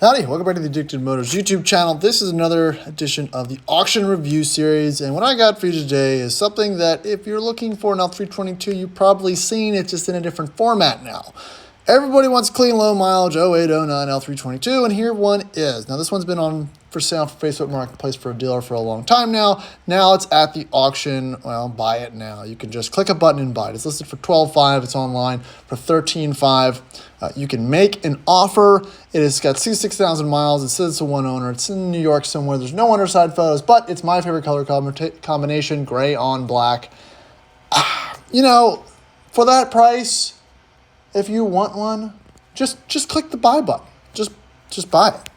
Howdy, welcome back to the Addicted Motors YouTube channel. This is another edition of the auction review series, and what I got for you today is something that if you're looking for an L322, you've probably seen it just in a different format now. Everybody wants clean, low mileage 08, 09 L322, and here one is. Now this one's been on for sale for Facebook Marketplace for a dealer for a long time now. Now it's at the auction. Well, buy it now. You can just click a button and buy it. It's listed for $12,500. It's online for $13,500. You can make an offer. It has got 66,000 miles. It says it's a one owner. It's in New York somewhere. There's no underside photos, but it's my favorite color combination, gray on black. You know, for that price, if you want one, just click the buy button. Just buy it.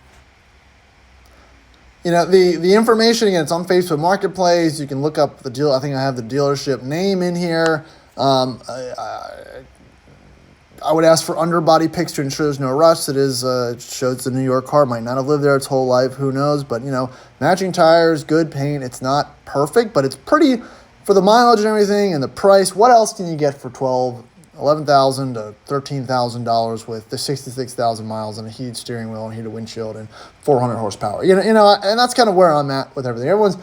You know, the information, again, it's on Facebook Marketplace. You can look up the deal. I think I have the dealership name in here. I would ask for underbody pics to ensure there's no rust. It shows the New York car. Might not have lived there its whole life. Who knows? But, you know, matching tires, good paint. It's not perfect, but it's pretty for the mileage and everything and the price. What else can you get for $11,000 to $13,000 with the 66,000 miles and a heated steering wheel and heated windshield and 400 horsepower? You know, and that's kind of where I'm at with everything. Everyone's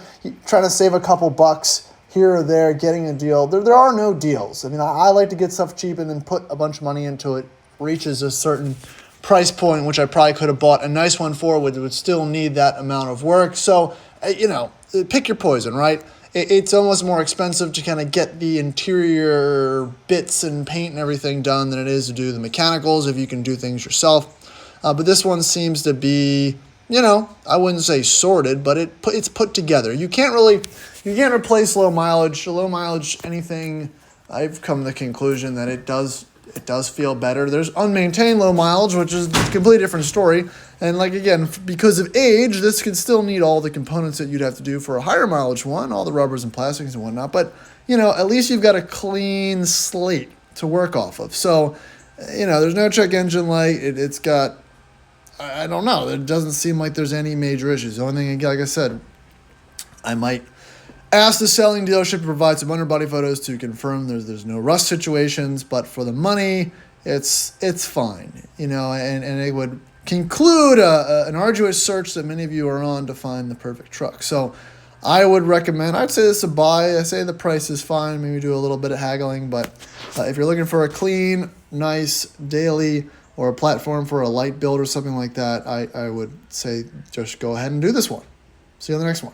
trying to save a couple bucks here or there, getting a deal. There are no deals. I mean, I like to get stuff cheap and then put a bunch of money into it. Reaches a certain price point, which I probably could have bought a nice one for, would still need that amount of work. So, you know, pick your poison, right? It's almost more expensive to kind of get the interior bits and paint and everything done than it is to do the mechanicals if you can do things yourself. But this one seems to be, you know, I wouldn't say sorted, but it's put together. You can't replace low mileage. Low mileage, anything, I've come to the conclusion that it does feel better. There's unmaintained low mileage, which is a completely different story. And like, again, because of age, this could still need all the components that you'd have to do for a higher mileage one, all the rubbers and plastics and whatnot. But, you know, at least you've got a clean slate to work off of. So, you know, there's no check engine light. It's got, I don't know, it doesn't seem like there's any major issues. The only thing, like I said, I might ask the selling dealership to provide some underbody photos to confirm there's no rust situations, but for the money, it's fine, you know, and it would conclude an arduous search that many of you are on to find the perfect truck. So I would recommend, I'd say this is a buy. I say the price is fine, maybe do a little bit of haggling, but if you're looking for a clean, nice daily or a platform for a light build or something like that, I would say just go ahead and do this one. See you on the next one.